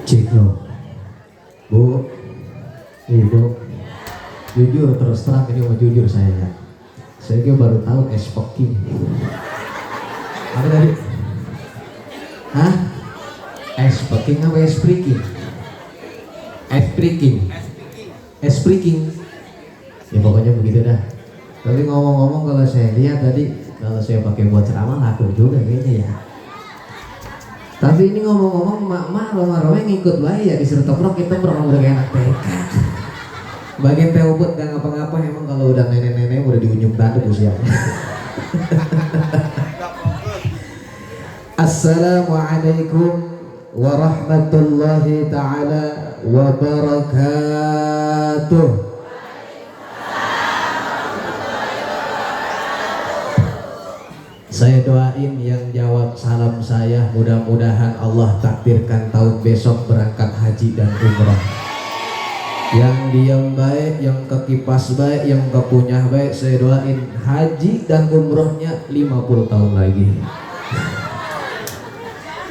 Cik Bu, Ibu, jujur terus terang ini mau jujur saya juga baru tahu es poking. Apa tadi? Hah? Es poking apa es freaking? Es freaking. Es freaking. Ya pokoknya begitu dah. Tapi ngomong-ngomong kalau saya lihat tadi kalau saya pakai buat ceramah laku juga kayaknya ya. Tapi ini ngomong-ngomong mak-mak Roma-Roma ngikut bayi ya disuruh toprok kita berenang udah kayak anak TK. Bagian teh ubud gak ngapa-ngapa emang kalau udah nenek-nenek udah diunjuk tanduk usianya. Assalamualaikum warahmatullahi ta'ala wabarakatuh. Saya doain yang jawab salam saya mudah-mudahan Allah takdirkan tahun besok berangkat haji dan umrah. Yang diam baik, yang kekipas baik, yang kepunyah baik, saya doain haji dan umrohnya 50 tahun lagi.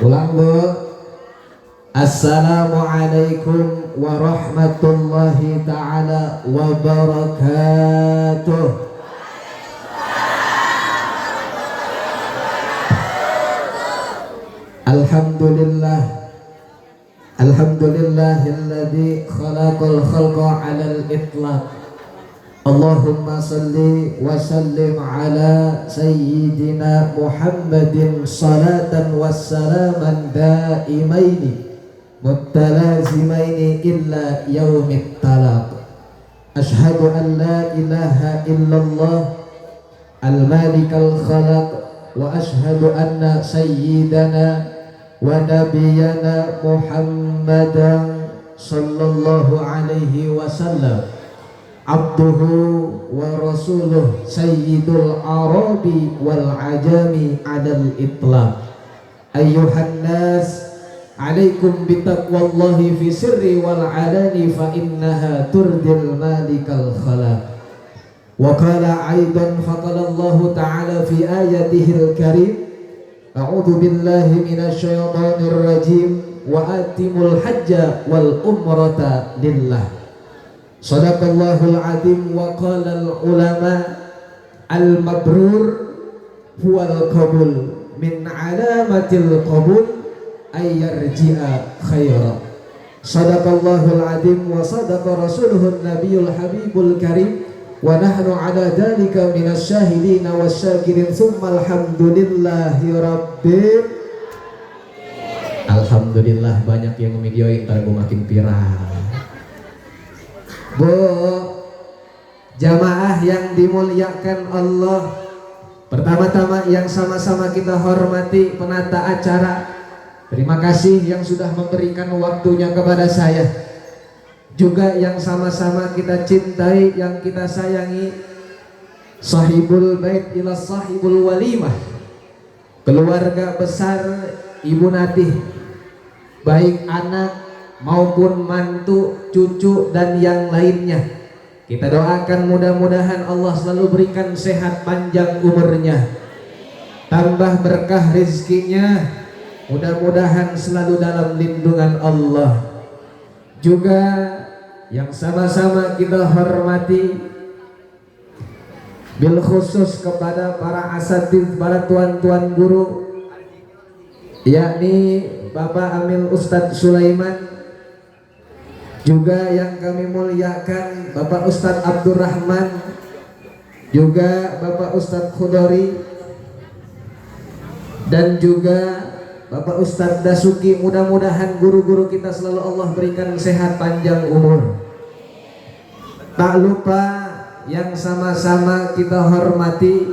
Ulang Bu. Assalamualaikum warahmatullahi ta'ala wabarakatuh. Alhamdulillahilladzi khalaqal khalqa 'alal itlaq. Allahumma salli wa sallim ala sayyidina Muhammadin salatan wassalaman daimaini muttalazimaini illa yaumit talaq. Ashhadu an la ilaha illallah al-malikal khalaq wa ashhadu anna sayyidana wa nabiyyana Muhammadan sallallahu alaihi wasallam abduhu wa rasuluh sayyidul arabi wal ajami adal itlaq. Ayyuhan nas alaikum bitaqwallahi fi sirri wal alani fa innaha turdil malikal khalaq. Wa qala aidan faqala Allah ta'ala fi ayatihil karim a'udzu billahi minasy syaithanir rajim wa atimul hajja wal umrata lillah. Shadaqallahul azim wa qala al ulama al mabrur huwal qabul min alamatil qabul ay yarji'a khaira. Shadaqallahul azim wa sadaqa rasuluhun nabiyul habibul karim wa nahnu ala dhalika minas syahidina wasyakirin thumma alhamdulillahi rabbil. Alhamdulillah banyak yang ngomongin ntar gue makin pirang. Bu, jamaah yang dimuliakan Allah, pertama-tama yang sama-sama kita hormati penata acara, terima kasih yang sudah memberikan waktunya kepada saya. Juga yang sama-sama kita cintai, yang kita sayangi, sahibul bait ila sahibul walimah, keluarga besar Ibu Natih, baik anak maupun mantu, cucu dan yang lainnya. Kita doakan mudah-mudahan Allah selalu berikan sehat panjang umurnya, tambah berkah rezekinya, mudah-mudahan selalu dalam lindungan Allah. Juga yang sama-sama kita hormati bil khusus kepada para asatidz, para tuan-tuan guru, yakni Bapak Amil Ustadz Sulaiman, juga yang kami muliakan Bapak Ustadz Abdurrahman, juga Bapak Ustadz Khudori, dan juga Bapak Ustadz Dasuki. Mudah-mudahan guru-guru kita selalu Allah berikan sehat panjang umur. Tak lupa yang sama-sama kita hormati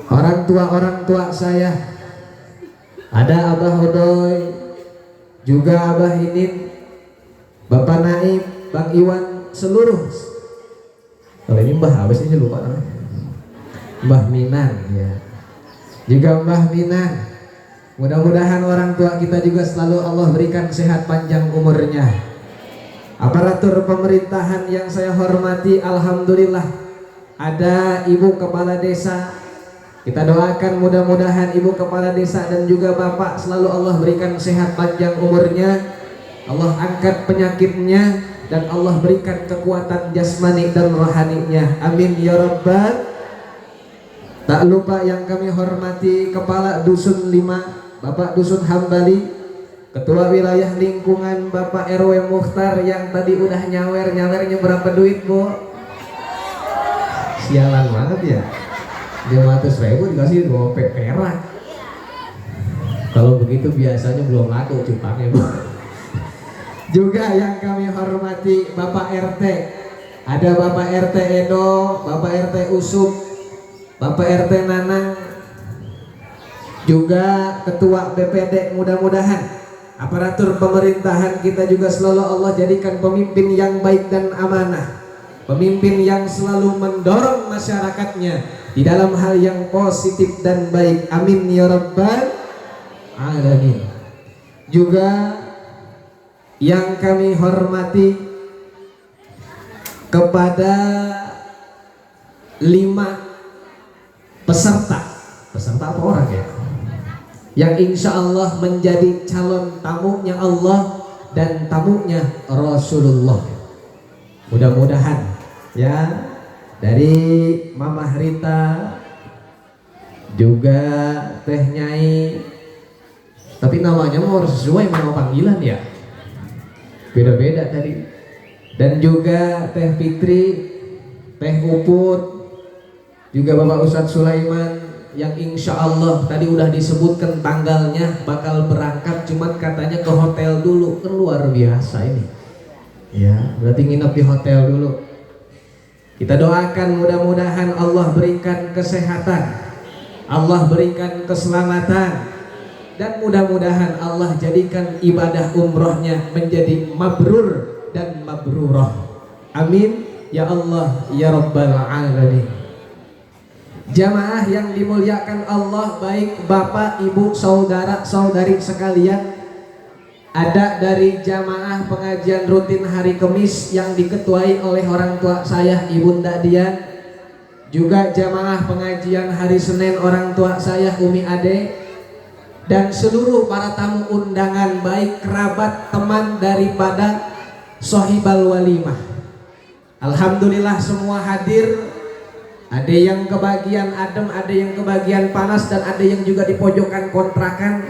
orang tua saya. Ada Abah Hodoy, juga Abah Inin, Bapak Naib, Bang Iwan, seluruh. Kalau ini Mbah apa sih, saya lupa namanya. Mbah Minan ya. Juga Mbah Minan. Mudah-mudahan orang tua kita juga selalu Allah berikan sehat panjang umurnya. Aparatur pemerintahan yang saya hormati, alhamdulillah ada Ibu Kepala Desa, Kita doakan mudah-mudahan ibu kepala desa dan juga bapak selalu Allah berikan sehat panjang umurnya, Allah angkat penyakitnya, dan Allah berikan kekuatan jasmani dan rohaninya. Amin ya rabbal. Tak lupa yang kami hormati Kepala Dusun 5 Bapak Dusun Hambali, Ketua Wilayah Lingkungan Bapak RW Mukhtar yang tadi udah nyawernya berapa duit bu? Sialan banget ya, 500.000 dikasih 2 perak. Kalau begitu biasanya belum laku cupangnya bu. Juga yang kami hormati Bapak RT, ada Bapak RT Edo, Bapak RT Usuk, Bapak RT Nanang, juga Ketua BPD. Mudah-mudahan aparatur pemerintahan kita juga selalu Allah jadikan pemimpin yang baik dan amanah, pemimpin yang selalu mendorong masyarakatnya di dalam hal yang positif dan baik. Amin ya rabbal alamin. Juga yang kami hormati kepada 5 peserta apa orang ya, yang insya Allah menjadi calon tamunya Allah dan tamunya Rasulullah. Mudah-mudahan ya, dari Mamah Rita, juga Teh Nyai, tapi namanya mau harus sesuai nama panggilan ya, beda-beda tadi. Dan juga Teh Fitri, Teh Uput, juga Bapak Ustadz Sulaiman yang insya Allah tadi udah disebutkan tanggalnya bakal berangkat, cuman katanya ke hotel dulu. Kan luar biasa ini ya, berarti nginep di hotel dulu. Kita doakan mudah-mudahan Allah berikan kesehatan, Allah berikan keselamatan, dan mudah-mudahan Allah jadikan ibadah umrohnya menjadi mabrur dan mabrurah. Amin ya Allah ya rabbal alamin. Jamaah yang dimuliakan Allah, baik bapak, ibu, saudara, saudari sekalian, ada dari jamaah pengajian rutin hari Kamis yang diketuai oleh orang tua saya Ibunda Dian, juga jamaah pengajian hari Senin orang tua saya Umi Ade, dan seluruh para tamu undangan baik kerabat teman daripada Sohibal Walimah. Alhamdulillah semua hadir. Ada yang kebagian adem, ada yang kebagian panas, dan ada yang juga di pojokan kontrakan.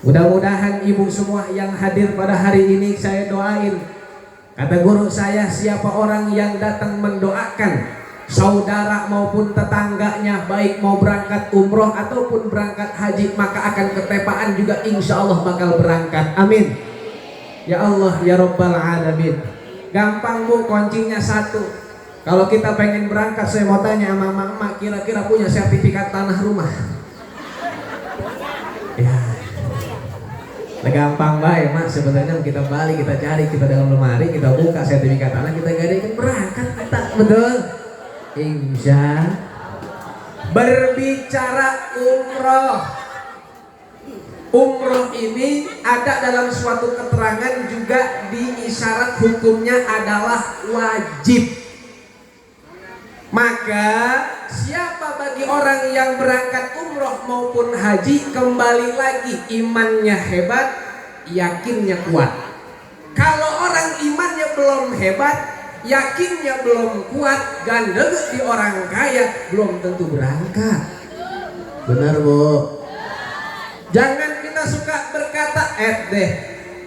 Mudah-mudahan ibu semua yang hadir pada hari ini saya doain. Kata guru saya, siapa orang yang datang mendoakan saudara maupun tetangganya, baik mau berangkat umroh ataupun berangkat haji, maka akan ketepaan juga insya Allah bakal berangkat. Amin ya Allah ya rabbal alamin. Gampang bu, kuncinya satu. Kalau kita pengen berangkat, saya mau tanya sama emak, kira-kira punya sertifikat tanah rumah? Ya, gampang baik mak. Sebenarnya kita balik, kita cari, kita dalam lemari, kita buka sertifikat tanah, kita gadaikan berangkat kita, betul? Insya. Berbicara umroh, umroh ini ada dalam suatu keterangan juga di isyarat hukumnya adalah wajib. Maka siapa bagi orang yang berangkat umroh maupun haji, kembali lagi imannya hebat, yakinnya kuat. Kalau orang imannya belum hebat, yakinnya belum kuat, gandeng di orang kaya, belum tentu berangkat. Benar bu? Jangan kita suka berkata deh,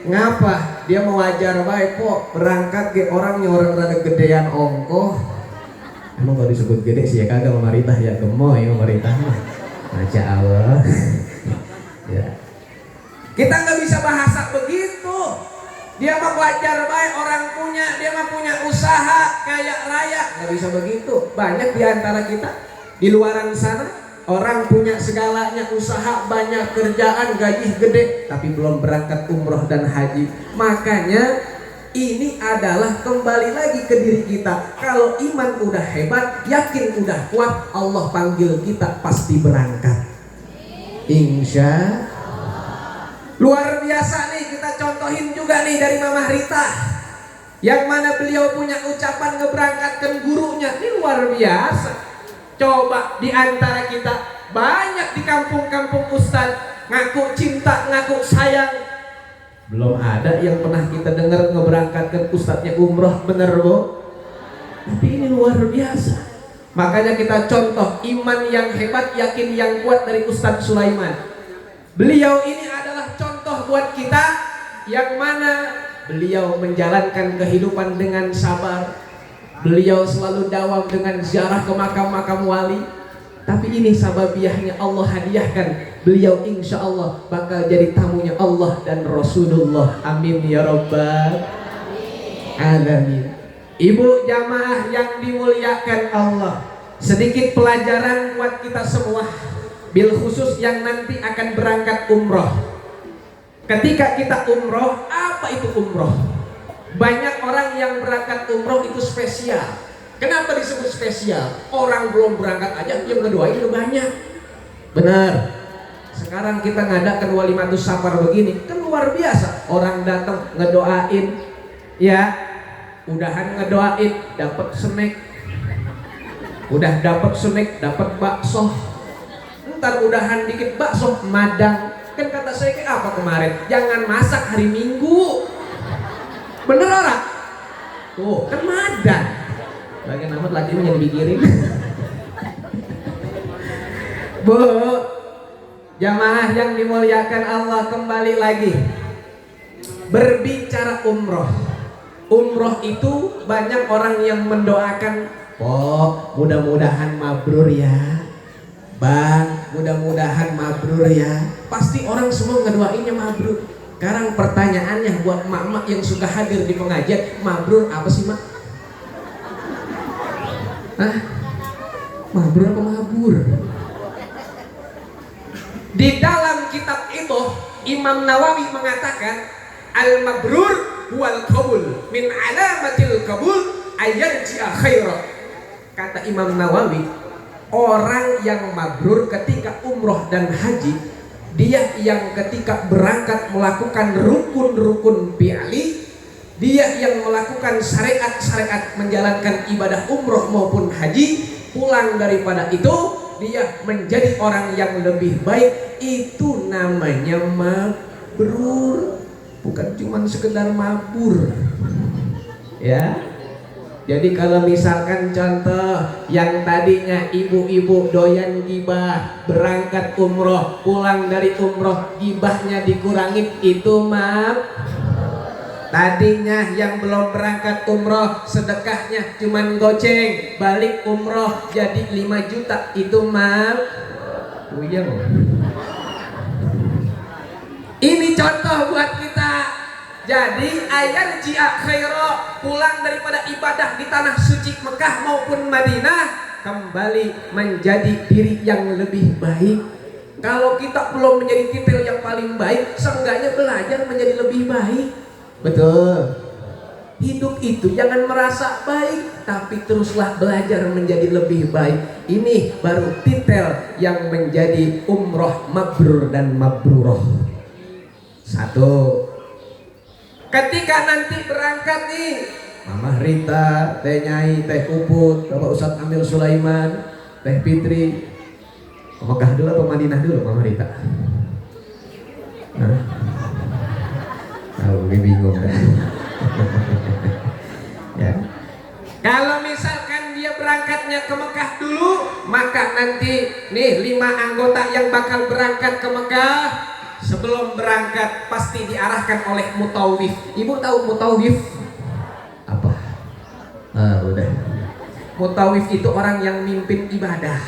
ngapa dia mau wajar baik kok berangkat ke orangnya orang rada gedean ongkoh. Emang kalau disebut gede sih ya kagak pemerintah ya, gemoy pemerintah mah. Masya Allah. Ya. Kita nggak bisa bahasa begitu. Dia mah wajar baik orang punya, dia mah punya usaha kayak raya, nggak bisa begitu. Banyak di antara kita di luaran sana orang punya segalanya, usaha banyak, kerjaan, gaji gede, tapi belum berangkat umroh dan haji. Makanya ini adalah kembali lagi ke diri kita. Kalau iman udah hebat, yakin udah kuat, Allah panggil kita pasti berangkat. Insya luar biasa nih, kita contohin juga nih dari Mamah Rita, yang mana beliau punya ucapan ngeberangkatkan gurunya. Ini luar biasa. Coba di antara kita banyak di kampung-kampung ustaz ngaku cinta, ngaku sayang. Belum ada yang pernah kita dengar ngeberangkatkan ustaznya umroh, bener Bu? Tapi ini luar biasa. Makanya kita contoh iman yang hebat, yakin yang kuat dari Ustadz Sulaiman. Beliau ini adalah contoh buat kita, yang mana beliau menjalankan kehidupan dengan sabar. Beliau selalu dawam dengan ziarah ke makam-makam wali. Tapi ini sababiahnya Allah hadiahkan. Beliau insya Allah bakal jadi tamunya Allah dan Rasulullah. Amin ya Rabbal Alamin. Ibu jamaah yang dimuliakan Allah, sedikit pelajaran buat kita semua, bil khusus yang nanti akan berangkat umroh. Ketika kita umroh, apa itu umroh? Banyak orang yang berangkat umroh itu spesial. Kenapa disebut spesial? Orang belum berangkat aja yang ngedoain udah banyak. Benar. Sekarang kita ngadakan walimatus safar begini, kan luar biasa. Orang datang ngedoain, ya, udahan ngedoain, dapat snack. Udah dapat snack, dapat bakso. Ntar udahan dikit bakso, madang. Kan kata saya kayak apa kemarin? Jangan masak hari Minggu. Bener orang? Tuh, kan madang. Bagian amat lagi yang dipikirin. Bu, jamaah yang dimuliakan Allah, kembali lagi berbicara umroh. Umroh itu banyak orang yang mendoakan, oh mudah-mudahan mabrur ya Bang, mudah-mudahan mabrur ya. Pasti orang semua ngedoainnya mabrur. Sekarang pertanyaannya buat mak-mak yang suka hadir di pengajian, mabrur apa sih mak? Hah? Mabrur apa mabur? Di dalam kitab itu Imam Nawawi mengatakan al-mabrur wal qabul min alamatil qabul ayyarji'a khaira. Kata Imam Nawawi, orang yang mabrur ketika umroh dan haji, dia yang ketika berangkat melakukan rukun-rukun fi'li, dia yang melakukan syariat-syariat menjalankan ibadah umroh maupun haji, pulang daripada itu dia menjadi orang yang lebih baik. Itu namanya mabrur, bukan cuma sekedar mabur, ya. Jadi kalau misalkan contoh yang tadinya ibu-ibu doyan gibah, berangkat umroh, pulang dari umroh gibahnya dikurangin, itu maaf. Tadinya yang belum berangkat umroh sedekahnya cuman goceng, balik umroh jadi 5 juta, itu maaf. Uyang. Ini contoh buat kita. Jadi ayat jia khairo, pulang daripada ibadah di tanah suci Mekah maupun Madinah, kembali menjadi diri yang lebih baik. Kalau kita belum menjadi titel yang paling baik, seenggaknya belajar menjadi lebih baik. Betul. Hidup itu jangan merasa baik, tapi teruslah belajar menjadi lebih baik. Ini baru titel yang menjadi umroh mabrur dan mabruroh. Satu. Ketika nanti berangkat nih, Mama Rita, Teh Nyai, Teh Uput, Bapak Ustadz Amil Sulaiman, Teh Fitri, ke Mekah dulu atau Madinah dulu Mama Rita? Tahu, bingung kan? Ya. Kalau misalkan dia berangkatnya ke Mekah dulu, maka nanti nih 5 anggota yang bakal berangkat ke Mekah, sebelum berangkat pasti diarahkan oleh mutawif. Ibu tahu mutawif apa? Udah. Mutawif itu orang yang mimpin ibadah.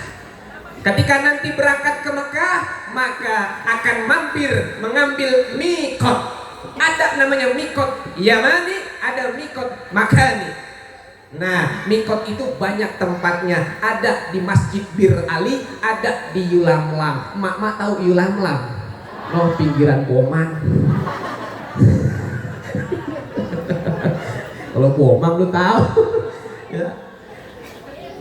Ketika nanti berangkat ke Mekah, maka akan mampir mengambil mikot. Ada namanya mikot Yamani, ada mikot Makani. Nah, mikot itu banyak tempatnya. Ada di Masjid Bir Ali, ada di Yulamlam. Mak tahu Yulamlam? Oh, pinggiran Komang. Kalau Komang lu tahu. Ya.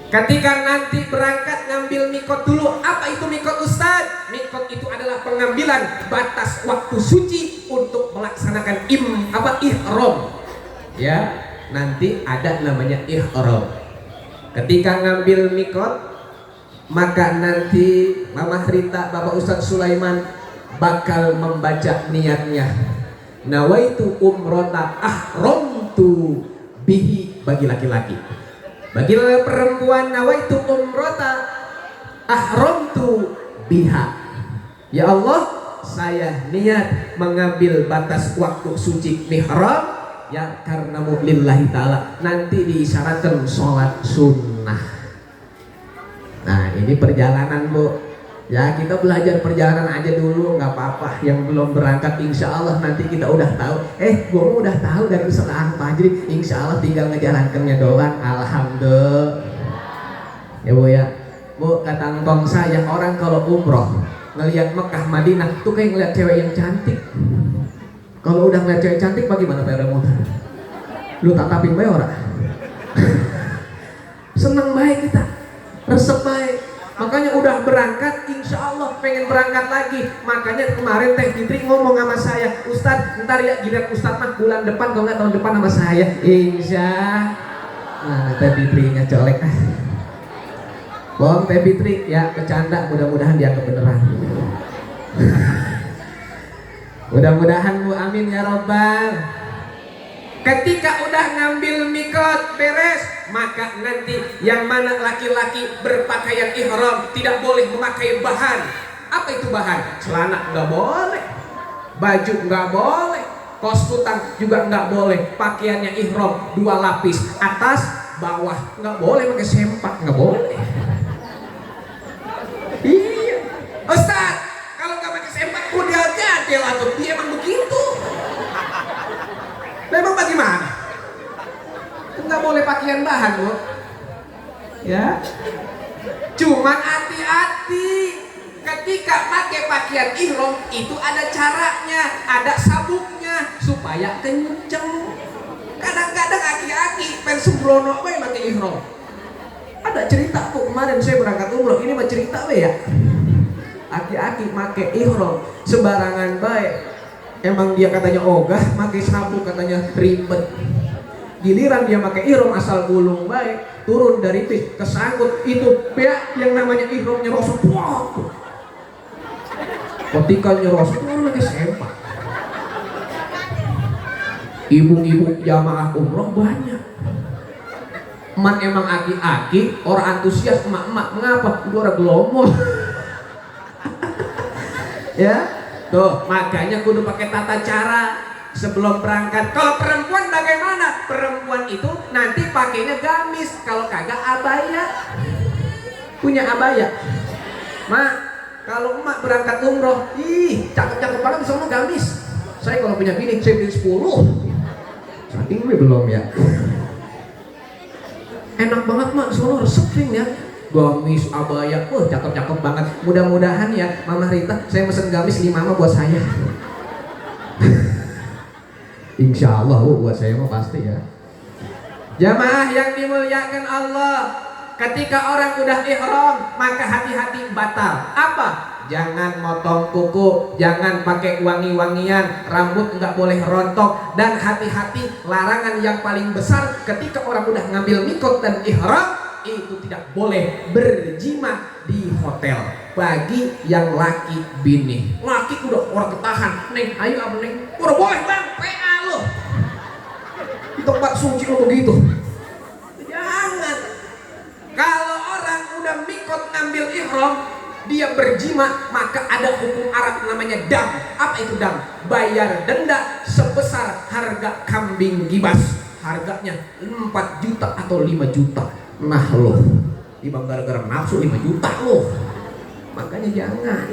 Ketika nanti berangkat ngambil mikot dulu. Apa itu mikot Ustaz? Mikot itu adalah pengambilan batas waktu suci untuk melaksanakan ihram. Ya, nanti ada namanya ihram. Ketika ngambil mikot, maka nanti Mama Rita, Bapak Ustadz Sulaiman bakal membaca niatnya. Nawaitu umrota ahramtu bihi bagi laki-laki. Bagi perempuan nawaitu umrota ahramtu biha. Ya Allah, saya niat mengambil batas waktu suci mihram ya karena lillahi ta'ala. Nanti diisyaratkan sholat sunnah. Nah ini perjalanan Bu. Ya kita belajar perjalanan aja dulu, nggak apa-apa. Yang belum berangkat insya Allah nanti kita udah tahu. Gue udah tahu dari Ustaz Fajri. Insya Allah tinggal ngejalankannya doang. Alhamdulillah. Ya Bu ya. Bu kata ngkong saya, orang kalau umroh ngelihat Mekah Madinah tuh kayak ngeliat cewek yang cantik. Kalau udah ngeliat cewek cantik bagaimana Pak Remoter? Lu tatapin bae ora? Seneng baik kita, resep baik. Makanya udah berangkat, insya Allah pengen berangkat lagi. Makanya kemarin Teh Fitri ngomong sama saya, Ustadz, ntar ya giliran Ustadz mah bulan depan kalau nggak tahun depan sama saya. Insya Allah. Nah Teh Fitrinya colek. Bohong Teh Fitri, ya bercanda, mudah-mudahan dia kebenaran. Mudah-mudahan Bu, amin ya robbal. Ketika udah ngambil mikot beres, maka nanti yang mana laki-laki berpakaian ihram tidak boleh memakai bahan. Apa itu bahan? Celana nggak boleh, baju nggak boleh, kos kutang juga nggak boleh. Pakaiannya ihram 2 lapis, atas bawah, nggak boleh pakai sempak, nggak boleh. Iya, Ustaz, kalau nggak pakai sempak udah gadel atau dia emang begitu. Memang bagaimana? Nggak boleh pakaian bahan Bu. Ya. Cuman hati-hati ketika pakai pakaian ihram itu ada caranya, ada sabuknya supaya kenceng. Kadang-kadang aki-aki pengen sembrono bae pakai ihram. Ada cerita Bu, kemarin saya berangkat umroh, ini mah cerita we ya. Aki-aki pakai ihram sembarangan baik. Emang dia katanya ogah, pakai sabuk katanya ribet. Giliran dia pakai ihram asal gulung baik, turun dari bis kesangkut itu pihak yang namanya ihram nyerosot. Wah. Ketika nyerosot orang pakai sempak. Ibu-ibu jamaah umroh banyak. Man emang aki-aki, orang antusias emak-emak. Mengapa? Udah orang gelomol. Ya. Tuh, makanya kudu pakai tata cara sebelum berangkat. Kalau perempuan bagaimana? Perempuan itu nanti pakainya gamis, kalau kagak abaya. Punya abaya. Mak, kalau emak berangkat umroh, ih, cakep-cakep banget sono gamis. Saya kalau punya bini, saya beli 10. Saking gue belum ya. Enak banget mak, sono resepin ya. Gamis, abaya, cakep-cakep banget. Mudah-mudahan ya Mama Rita, saya pesen gamis 5 mah buat saya. Insya Allah buat saya mah pasti ya. Jamaah yang dimuliakan Allah, ketika orang udah ihram maka hati-hati batal. Apa? Jangan motong kuku, jangan pakai wangi-wangian, rambut nggak boleh rontok, dan hati-hati larangan yang paling besar ketika orang udah ngambil mikot dan ihram itu tidak boleh berjima di hotel bagi yang laki bini. Laki udah orang ketahan, neng ayo apa neng, udah boleh bang, PA lo di tempat suci lo begitu. Jangan. Kalau orang udah mikot ngambil ihram dia berjima, maka ada hukum Arab namanya dam. Apa itu dam? Bayar denda sebesar harga kambing gibas. Harganya 4 juta atau 5 juta. Nah loh, tiba gara-gara nafsu 5 juta loh. Makanya jangan.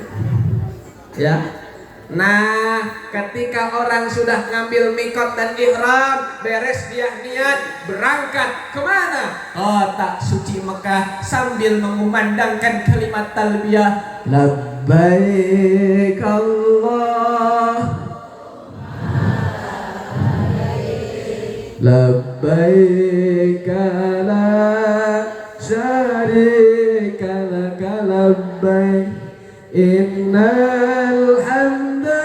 Ya. Nah, ketika orang sudah ngambil mikot dan ihram, beres dia niat berangkat kemana? Kota suci Mekah sambil mengumandangkan kalimat talbiyah, labbaik Allah, labbaik la syarika laka labbaik innal hamda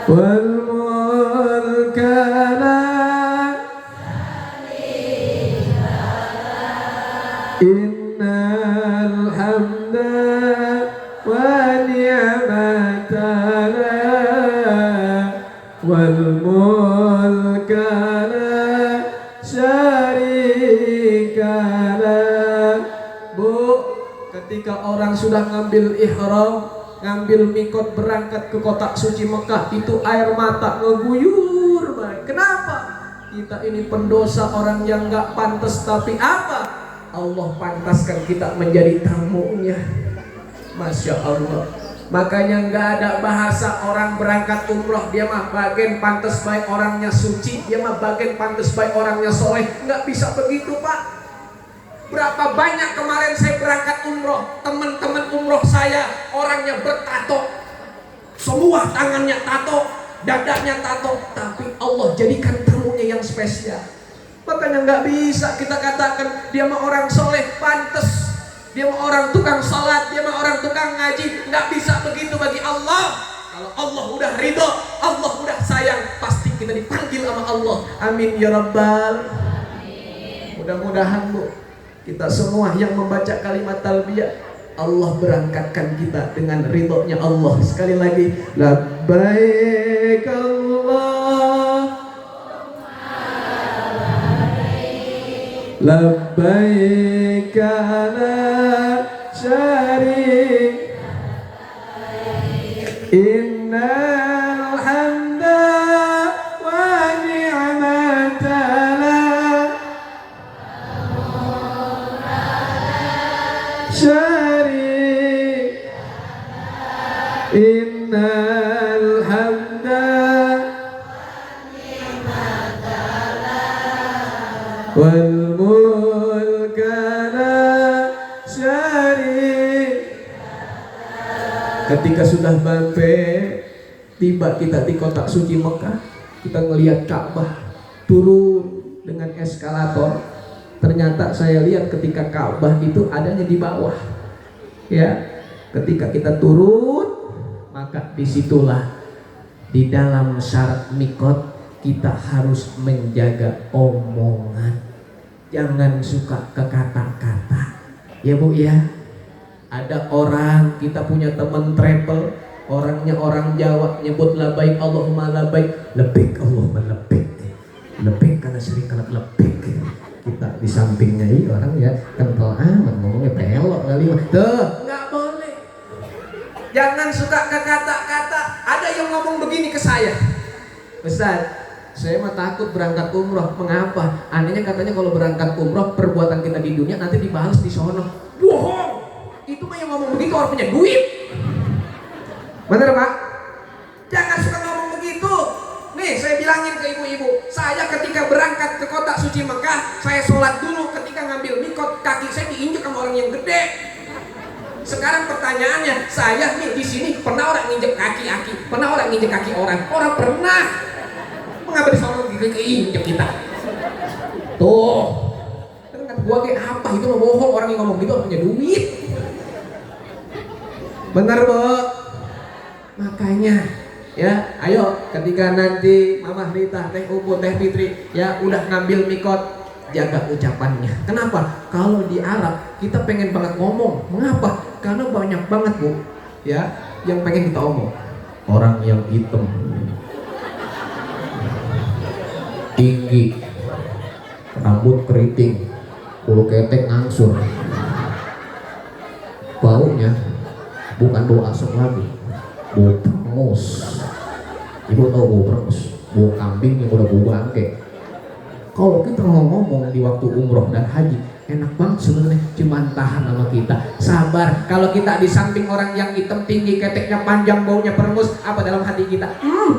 wal mulka la Innal hamda wa ni'mata wal mulka la syarika lah. Bu, ketika orang sudah ngambil ihram, ngambil mikot berangkat ke kota suci Mekah, itu air mata ngeguyur. Kenapa? Kita ini pendosa, orang yang gak pantas, tapi apa? Allah pantaskan kita menjadi tamunya. Masya Allah. Makanya nggak ada bahasa orang berangkat umroh dia mah bagian pantas baik orangnya suci, dia mah bagian pantas baik orangnya soleh. Nggak bisa begitu, Pak. Berapa banyak kemarin saya berangkat umroh, teman-teman umroh saya orangnya bertato, semua tangannya tato, dadanya tato, tapi Allah jadikan tamunya yang spesial. Makanya nggak bisa kita katakan dia mah orang soleh pantas, dia mah orang tukang salat, dia mah orang tukang ngaji. Nggak bisa begitu bagi Allah. Kalau Allah udah ridho, Allah udah sayang, pasti kita dipanggil sama Allah. Amin ya rabbal. Mudah-mudahan Bu, kita semua yang membaca kalimat talbiyah, Allah berangkatkan kita dengan ridhonya Allah. Sekali lagi, labbaik Allah, labbaik la syarik, innal hamda wa ni'mata la syarik, innal hamda wal mulka la syarika. Ketika sudah sampai tiba kita di kota suci Mekah, kita ngelihat Ka'bah turun dengan eskalator. Ternyata saya lihat ketika Ka'bah itu adanya di bawah. Ya, ketika kita turun, maka disitulah di dalam syarat mikot kita harus menjaga omongan. Jangan suka ke kata-kata. Ya Bu ya. Ada orang, kita punya teman travel, orangnya orang Jawa, nyebut labbaik Allahumma labbaik, labbaik Allahumma labbaik. Labbaik karena sering kena labbaik. Kita di sampingnya ini orang ya kental amat ngomongnya pelok kali mah. Tuh, enggak boleh. Jangan suka ke kata-kata. Ada yang ngomong begini ke saya. Ustaz, saya mah takut berangkat umroh. Mengapa? Anehnya katanya kalau berangkat umroh perbuatan kita di dunia nanti dibalas di sono. Bohong. Itu mah yang ngomong begitu orang punya duit. Bener Pak? Jangan suka ngomong begitu. Nih saya bilangin ke ibu-ibu, saya ketika berangkat ke kota suci Mekah, saya sholat dulu. Ketika ngambil mikot, kaki saya diinjek sama orang yang gede. Sekarang pertanyaannya, saya nih di sini pernah orang nginjek kaki aki, pernah orang nginjek kaki orang pernah. Mengapa di sana keinjek kita? Tuh, kan kata gua kayak apa itu mah bohong, orang yang ngomong gitu punya duit. Bener Bu? Makanya ya, ayo ketika nanti Mama Rita, Teh Upu, Teh Fitri ya udah ngambil mikot, jaga ucapannya. Kenapa? Kalau di Arab kita pengen banget ngomong. Mengapa? Karena banyak banget Bu ya yang pengen kita omong. Orang yang hitam, tinggi, rambut keriting, bulu ketek ngangsur, baunya bukan bau asap lagi, bau perengus. Ibu tahu bau perengus, bau kambing yang udah bau bangke. Kalau kita ngomong di waktu umroh dan haji, enak banget sebenarnya, cuman tahan sama kita, sabar. Kalau kita di samping orang yang hitam, tinggi, keteknya panjang, baunya perengus, apa dalam hati kita?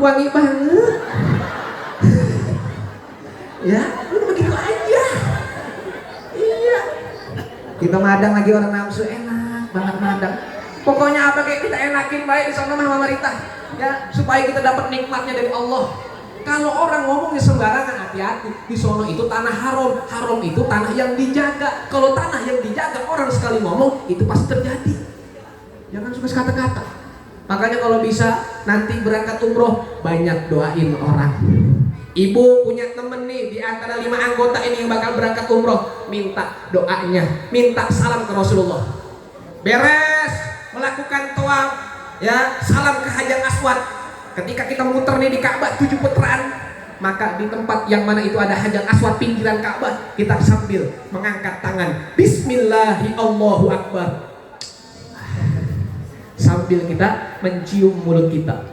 Wangi banget. Ya, udah begitu aja. Iya. Kita madang lagi orang nafsu, enak banget madang. Pokoknya apa kayak kita enakin baik di sana Mama Rita, ya supaya kita dapat nikmatnya dari Allah. Kalau orang ngomongnya sembarangan, hati-hati. Di sono itu tanah haram, haram itu tanah yang dijaga. Kalau tanah yang dijaga, orang sekali ngomong itu pasti terjadi. Jangan suka kata-kata. Makanya kalau bisa nanti berangkat umroh banyak doain orang. Ibu punya temen nih di antara 5 anggota ini yang bakal berangkat umroh, minta doanya, minta salam ke Rasulullah. Beres melakukan tawaf, ya salam ke Hajar Aswad. Ketika kita muter nih di Ka'bah 7 putaran, maka di tempat yang mana itu ada Hajar Aswad pinggiran Ka'bah, kita sambil mengangkat tangan, Bismillahi Allahu Akbar, sambil kita mencium mulut kita,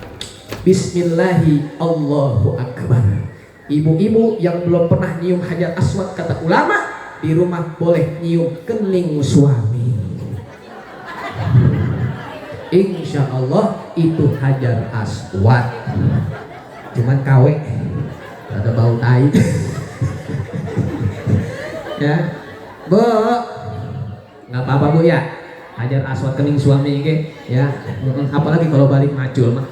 Bismillahi Allahu Akbar. Ibu-ibu yang belum pernah nyium Hajar Aswad, kata ulama, di rumah boleh nyium kening suami. Insya Allah itu Hajar Aswad, cuman KW, ada bau tai. Ya, Bu, nggak apa-apa Bu ya. Hajar Aswad kening suami ke, ya. Apalagi kalau balik macul mah.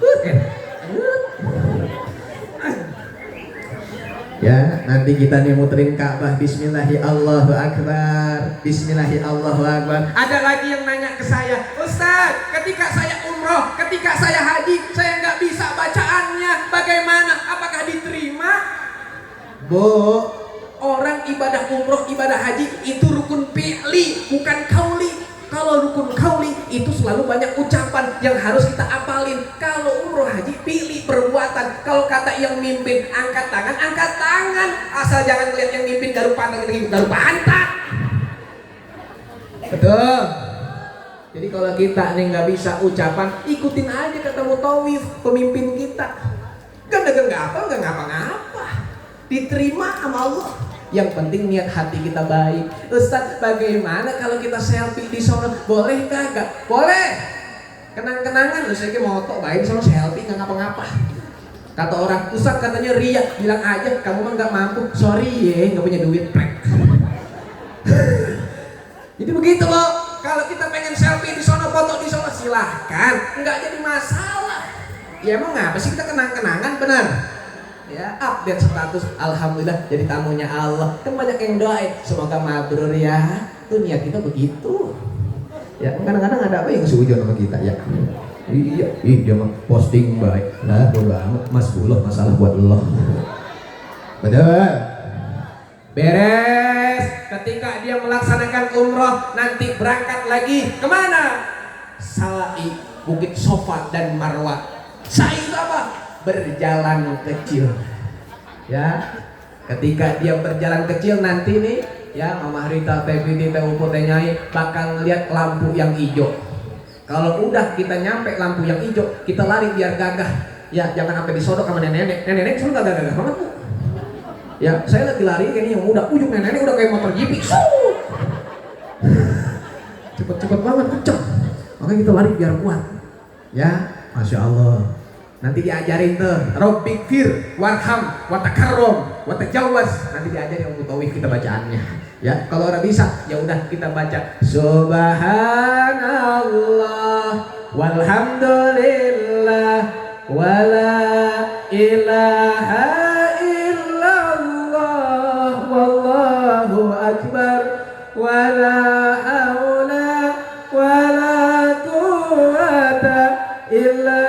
Ya, nanti kita nih muterin Ka'bah, Bismillahi Allahu Akbar, Bismillahi Allahu Akbar. Ada lagi yang nanya ke saya, Ustaz, ketika saya umroh, ketika saya haji, saya nggak bisa bacaannya, bagaimana? Apakah diterima? Bu, orang ibadah umroh, ibadah haji itu rukun fi'li, bukan kauli. Kalau rukun kauli itu selalu banyak ucapan yang harus kita apalin. Kalau umroh haji pilih perbuatan. Kalau kata yang mimpin angkat tangan, angkat tangan. Asal jangan lihat yang mimpin garu pandang lagi garu pantat. Betul. Jadi kalau kita nih nggak bisa ucapan, ikutin aja kata mutawif pemimpin kita. Kan dagang nggak ngapa-ngapa. Diterima sama Allah. Yang penting niat hati kita baik. Ustaz, bagaimana kalau kita selfie di sana? Boleh kagak? Boleh. Kenang-kenangan, lu saya moto baik sama selfie nggak ngapa-ngapa. Kata orang, Ustaz katanya ria, bilang aja kamu mah nggak mampu. Sorry ya, nggak punya duit. Jadi begitu loh. Kalau kita pengen selfie di sana, foto di sana, silahkan, nggak jadi masalah. Ya emang ngapa sih kita kenang-kenangan, benar? Ya, update status, alhamdulillah jadi tamunya Allah. Kan banyak yang doain, semoga mabrur ya. Tuh niat kita begitu. Ya, kadang-kadang ada apa yang sujud sama kita ya. Iya, dia mah posting baik. Lah, bodo amat, Mas Buloh, masalah buat Allah. Betul. Beres. Ketika dia melaksanakan umroh, nanti berangkat lagi kemana? Sa'i, Bukit Sofa dan Marwah. Sa'i itu apa? Berjalan kecil. Ya, ketika dia berjalan kecil nanti nih, ya Mama Rita, Teh Binti, Teh Upo, Teh Nyai bakal lihat lampu yang hijau. Kalau udah kita nyampe lampu yang hijau, kita lari biar gagah. Ya, jangan sampai disodok sama nenek-nenek. Nenek-nenek sudah gagah banget Bu. Ya, saya lagi lari kayak ini yang muda, ujung nenek udah kayak motor GP. Cepet-cepet banget, kenceng. Makanya kita lari biar kuat. Ya, Masya Allah. Nanti diajarin tuh Rabbik fir warham watakarrom watajawaz. Nanti diajarin Om Mutawif kita bacaannya. Ya, kalau orang bisa ya udah kita baca Subhanallah walhamdulillah wala ilaha illallah wallahu akbar wala haula wala quwata illa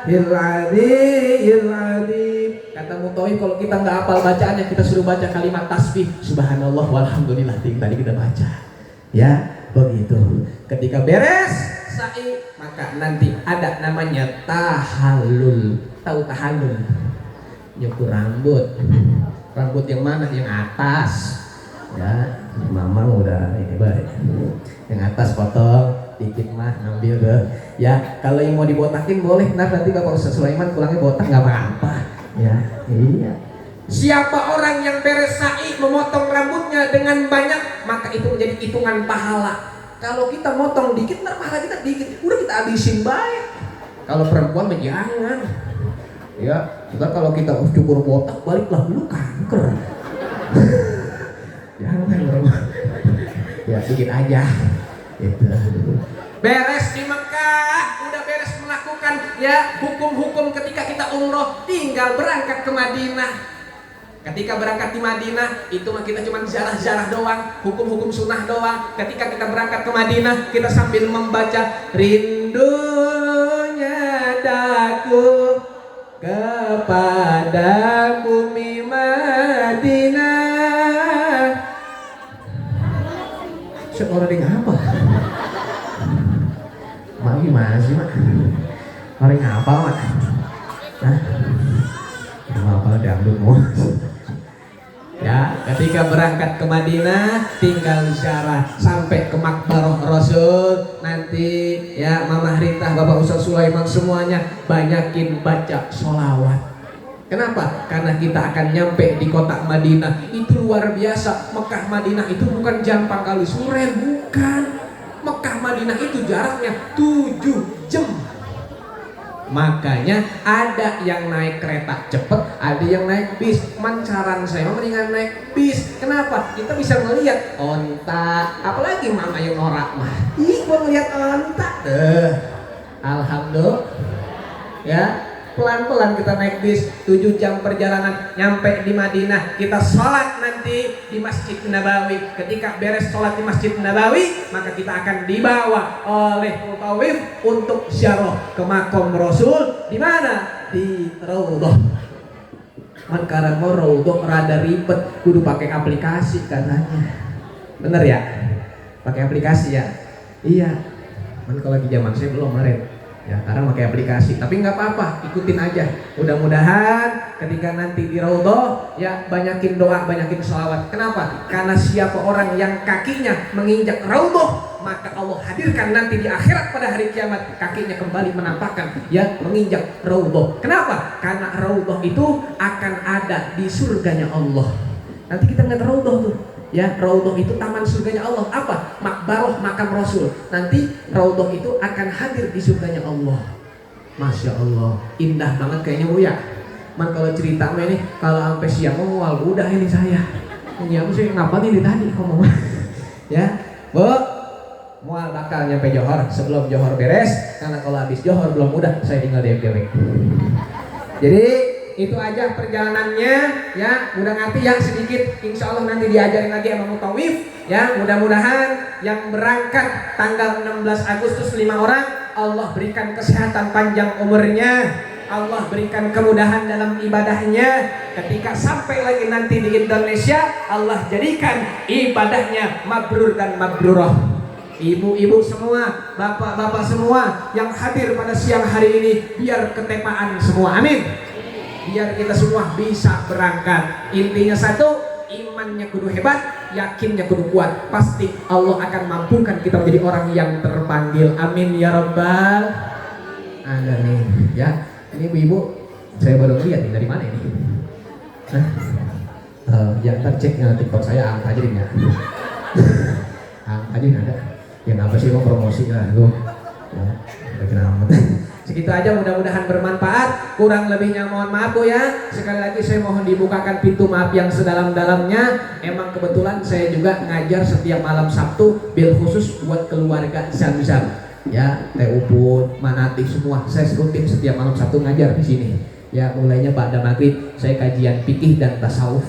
Billahil adzim. Kata Mutawif kalau kita nggak hafal bacaannya, kita suruh baca kalimat tasbih Subhanallah walhamdulillah. Tadi kita baca. Ya, begitu. Ketika beres sa'i, maka nanti ada namanya tahallul. Tahu tahallul? Nyukur rambut. Rambut yang mana? Yang atas. Ya, Mama udah ini baik. Yang atas potong dikit mah ambil deh. Ya, kalau yang mau dibotakin boleh. Nanti Bapak Ustaz Sulaiman pulangnya botak nggak apa-apa. Ya, iya. Siapa orang yang beres sa'i memotong rambutnya dengan banyak, maka itu menjadi hitungan pahala. Kalau kita motong dikit, ntar pahala kita dikit. Udah kita habisin baik. Kalau perempuan mah jangan. Ya, ntar kalau kita cukur botak baliklah dulu kanker. Jangan perempuan. Ya, dikit aja. Itu. Beres di Mekah, udah beres melakukan ya hukum-hukum ketika kita umroh, tinggal berangkat ke Madinah. Ketika berangkat di Madinah, itu mah kita cuma ziarah-ziarah doang, hukum-hukum sunnah doang. Ketika kita berangkat ke Madinah, kita sambil membaca rindunya daku kepada bumi Madinah. Orang yang apa? Mak gimana sih mak? Orang yang apa mak? Hah? Apa dangdut mau? Ya, ketika berangkat ke Madinah tinggal ziarah sampai ke Makbarah Rasul. Nanti ya Mama Rintah, Bapak Ustaz Sulaiman semuanya banyakin baca sholawat. Kenapa? Karena kita akan nyampe di kota Madinah. Itu luar biasa. Mekah Madinah itu bukan Jampang kali Suren, bukan. Mekah Madinah itu jaraknya 7 jam. Makanya ada yang naik kereta cepet, ada yang naik bis. Mancaran saya mendingan naik bis. Kenapa? Kita bisa melihat onta. Apalagi mama yang norak mah. Ih, gua ngeliat onta. Alhamdulillah. Ya, pelan-pelan kita naik bis 7 jam perjalanan nyampe di Madinah. Kita sholat nanti di Masjid Nabawi. Ketika beres sholat di Masjid Nabawi, maka kita akan dibawa oleh mutawif untuk ziarah ke makam Rasul. Di mana? Di Raudhah. Karena mau Raudhah rada ribet, kudu pakai aplikasi katanya. Bener ya? Pakai aplikasi ya? Iya. Kalau di zaman saya belum kemarin. Ya, karena pakai aplikasi, tapi nggak apa-apa, ikutin aja. Mudah-mudahan ketika nanti di Raudhah ya banyakin doa, banyakin sholawat. Kenapa? Karena siapa orang yang kakinya menginjak Raudhah, maka Allah hadirkan nanti di akhirat pada hari kiamat, kakinya kembali menampakkan ya menginjak Raudhah. Kenapa? Karena Raudhah itu akan ada di surganya Allah. Nanti kita ngeliat Raudhah tuh. Ya, Raudhah itu taman surganya Allah. Apa? Makbarah makam Rasul. Nanti Raudhah itu akan hadir di surganya Allah. Masya Allah, indah banget kayaknya Bu ya. Man kalau cerita ini, kalau sampai siang mau udah ini saya. Ini aku sih ngapa nih tadi ngomong. Ya, Bu, mual bakal nyampe Johor sebelum Johor beres. Karena kalau habis Johor belum udah, saya tinggal di FGW. Jadi itu aja perjalanannya ya, udah ngerti ya sedikit. Insya Allah nanti diajarin lagi sama mutawif ya. Mudah-mudahan yang berangkat tanggal 16 Agustus 5 orang, Allah berikan kesehatan panjang umurnya, Allah berikan kemudahan dalam ibadahnya. Ketika sampai lagi nanti di Indonesia, Allah jadikan ibadahnya mabrur dan mabrurah. Ibu-ibu semua, bapak-bapak semua yang hadir pada siang hari ini, biar ketepaan semua, amin. Biar kita semua bisa berangkat. Intinya satu, imannya kudu hebat, yakinnya kudu kuat. Pasti Allah akan mampukan kita menjadi orang yang terpanggil. Amin ya rabbal alamin. Ya, ini ibu-ibu saya baru lihat nih, dari mana ini? Ya ntar cek TikTok saya, angka aja nih ya. Angka aja ada. Ya apa sih mau promosi lah lu? Ya, bagi amat. Segitu aja, mudah-mudahan bermanfaat. Kurang lebihnya mohon maaf Bu ya. Sekali lagi saya mohon dibukakan pintu maaf yang sedalam-dalamnya. Emang kebetulan saya juga ngajar setiap malam Sabtu bil khusus buat keluarga Zamzam. Ya, Teh Uput, Manati semua. Saya rutin setiap malam Sabtu ngajar di sini. Ya, mulainya pada maghrib saya kajian fikih dan tasawuf.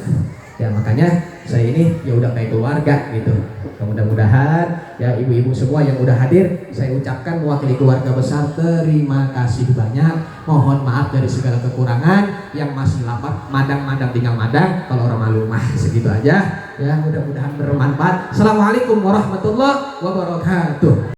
Ya, makanya saya ini ya udah kayak keluarga gitu. Mudah-mudahan ya ibu-ibu semua yang udah hadir, saya ucapkan mewakili keluarga besar terima kasih banyak. Mohon maaf dari segala kekurangan. Yang masih lapar madang-madang tinggal madang, kalau orang malu mah segitu aja. Ya, mudah-mudahan bermanfaat. Assalamualaikum warahmatullahi wabarakatuh.